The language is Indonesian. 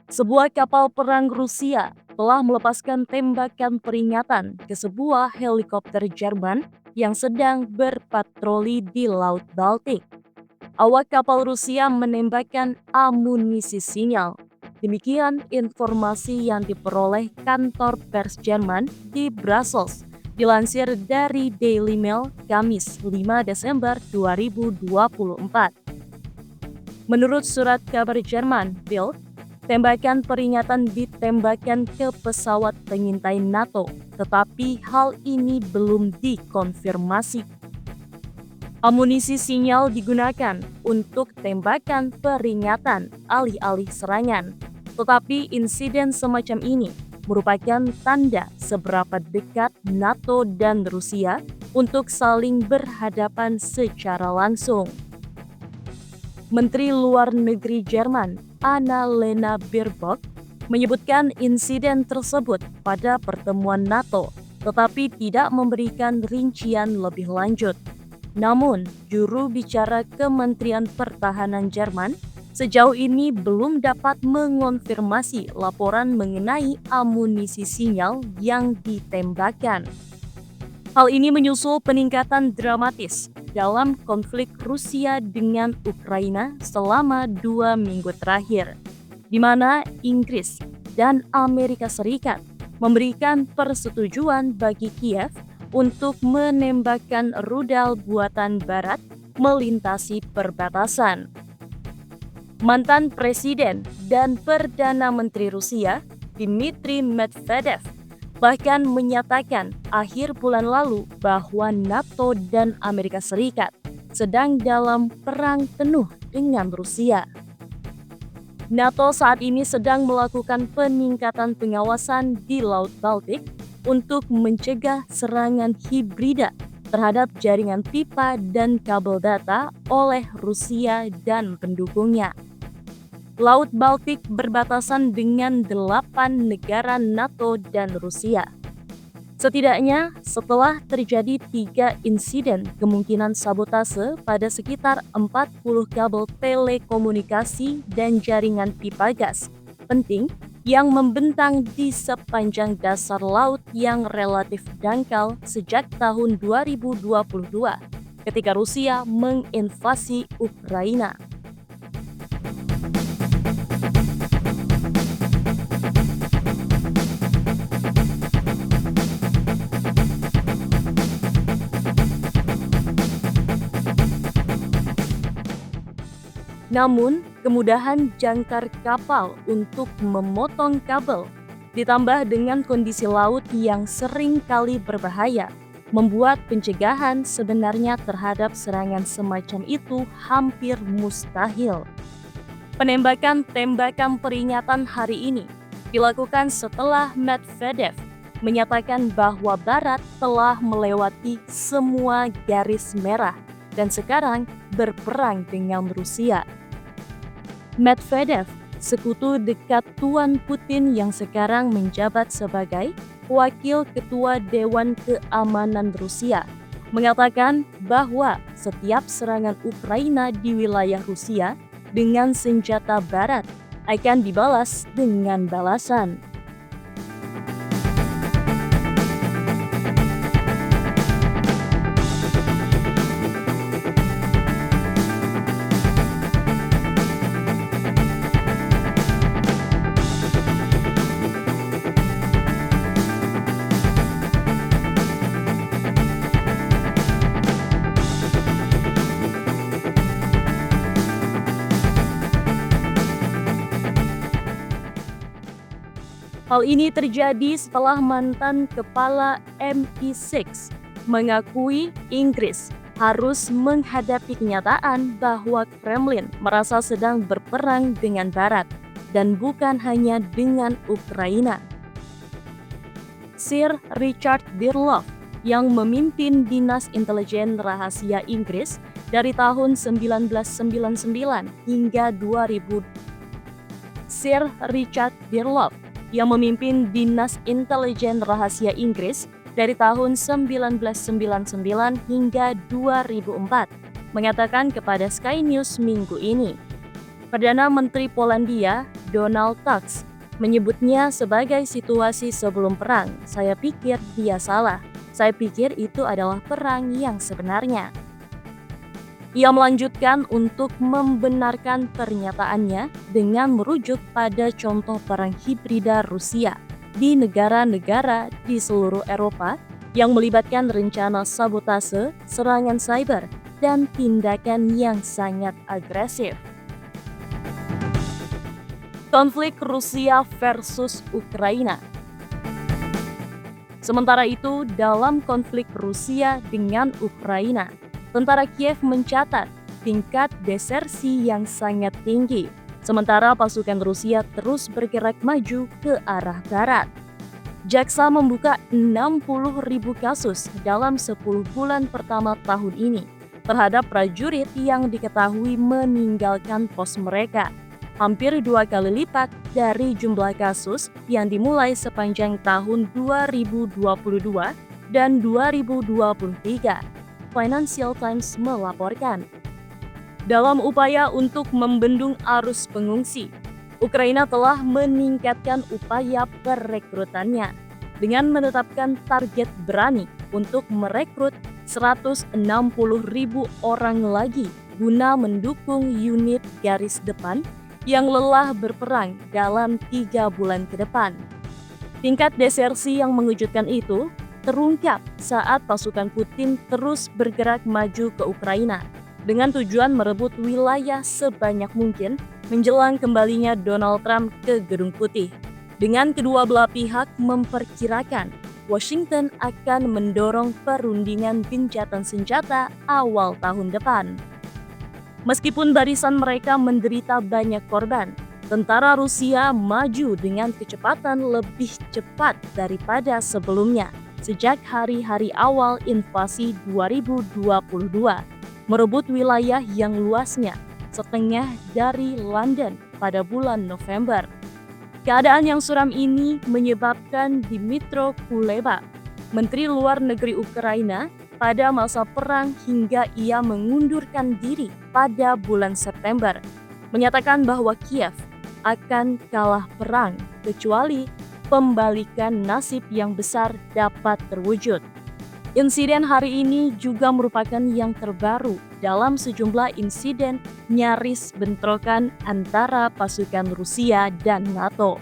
Sebuah kapal perang Rusia telah melepaskan tembakan peringatan ke sebuah helikopter Jerman yang sedang berpatroli di Laut Baltik. Awak kapal Rusia menembakkan amunisi sinyal. Demikian informasi yang diperoleh kantor pers Jerman di Brussels, dilansir dari Daily Mail Kamis 5 Desember 2024. Menurut surat kabar Jerman, Bild, tembakan peringatan ditembakkan ke pesawat pengintai NATO, tetapi hal ini belum dikonfirmasi. Amunisi sinyal digunakan untuk tembakan peringatan alih-alih serangan, tetapi insiden semacam ini merupakan tanda seberapa dekat NATO dan Rusia untuk saling berhadapan secara langsung. Menteri Luar Negeri Jerman, Annalena Baerbock, menyebutkan insiden tersebut pada pertemuan NATO, tetapi tidak memberikan rincian lebih lanjut. Namun, juru bicara Kementerian Pertahanan Jerman sejauh ini belum dapat mengonfirmasi laporan mengenai amunisi sinyal yang ditembakkan. Hal ini menyusul peningkatan dramatis dalam konflik Rusia dengan Ukraina selama 2 minggu terakhir, di mana Inggris dan Amerika Serikat memberikan persetujuan bagi Kiev untuk menembakkan rudal buatan Barat melintasi perbatasan. Mantan Presiden dan Perdana Menteri Rusia, Dmitry Medvedev, bahkan menyatakan akhir bulan lalu bahwa NATO dan Amerika Serikat sedang dalam perang penuh dengan Rusia. NATO saat ini sedang melakukan peningkatan pengawasan di Laut Baltik untuk mencegah serangan hibrida terhadap jaringan pipa dan kabel data oleh Rusia dan pendukungnya. Laut Baltik berbatasan dengan 8 negara NATO dan Rusia. Setidaknya setelah terjadi 3 insiden kemungkinan sabotase pada sekitar 40 kabel telekomunikasi dan jaringan pipa gas penting yang membentang di sepanjang dasar laut yang relatif dangkal sejak tahun 2022 ketika Rusia menginvasi Ukraina. Namun, kemudahan jangkar kapal untuk memotong kabel, ditambah dengan kondisi laut yang sering kali berbahaya, membuat pencegahan sebenarnya terhadap serangan semacam itu hampir mustahil. Penembakan-tembakan peringatan hari ini dilakukan setelah Medvedev menyatakan bahwa Barat telah melewati semua garis merah dan sekarang berperang dengan Rusia. Medvedev, sekutu dekat Tuan Putin yang sekarang menjabat sebagai Wakil Ketua Dewan Keamanan Rusia, mengatakan bahwa setiap serangan Ukraina di wilayah Rusia dengan senjata Barat akan dibalas dengan balasan. Hal ini terjadi setelah mantan kepala MI6 mengakui Inggris harus menghadapi kenyataan bahwa Kremlin merasa sedang berperang dengan Barat dan bukan hanya dengan Ukraina. Sir Richard Birloff yang memimpin Dinas Intelijen Rahasia Inggris dari tahun 1999 hingga 2000. Sir Richard Birloff yang memimpin Dinas Intelijen Rahasia Inggris dari tahun 1999 hingga 2004, mengatakan kepada Sky News minggu ini, Perdana Menteri Polandia, Donald Tusk, menyebutnya sebagai situasi sebelum perang. Saya pikir dia salah. Saya pikir itu adalah perang yang sebenarnya. Ia melanjutkan untuk membenarkan pernyataannya dengan merujuk pada contoh perang hibrida Rusia di negara-negara di seluruh Eropa yang melibatkan rencana sabotase, serangan cyber, dan tindakan yang sangat agresif. Konflik Rusia versus Ukraina. Sementara itu, dalam konflik Rusia dengan Ukraina, tentara Kiev mencatat tingkat desersi yang sangat tinggi, sementara pasukan Rusia terus bergerak maju ke arah barat. Jaksa membuka 60.000 kasus dalam 10 bulan pertama tahun ini terhadap prajurit yang diketahui meninggalkan pos mereka, hampir 2 kali lipat dari jumlah kasus yang dimulai sepanjang tahun 2022 dan 2023. Financial Times melaporkan. Dalam upaya untuk membendung arus pengungsi, Ukraina telah meningkatkan upaya perekrutannya dengan menetapkan target berani untuk merekrut 160.000 orang lagi guna mendukung unit garis depan yang lelah berperang dalam 3 bulan ke depan. Tingkat desersi yang mengejutkan itu terungkap saat pasukan Putin terus bergerak maju ke Ukraina dengan tujuan merebut wilayah sebanyak mungkin menjelang kembalinya Donald Trump ke Gedung Putih. Dengan kedua belah pihak memperkirakan Washington akan mendorong perundingan gencatan senjata awal tahun depan. Meskipun barisan mereka menderita banyak korban, tentara Rusia maju dengan kecepatan lebih cepat daripada sebelumnya sejak hari-hari awal invasi 2022, merebut wilayah yang luasnya setengah dari London pada bulan November. Keadaan yang suram ini menyebabkan Dmytro Kuleba, Menteri Luar Negeri Ukraina, pada masa perang hingga ia mengundurkan diri pada bulan September, menyatakan bahwa Kiev akan kalah perang kecuali pembalikan nasib yang besar dapat terwujud. Insiden hari ini juga merupakan yang terbaru dalam sejumlah insiden nyaris bentrokan antara pasukan Rusia dan NATO.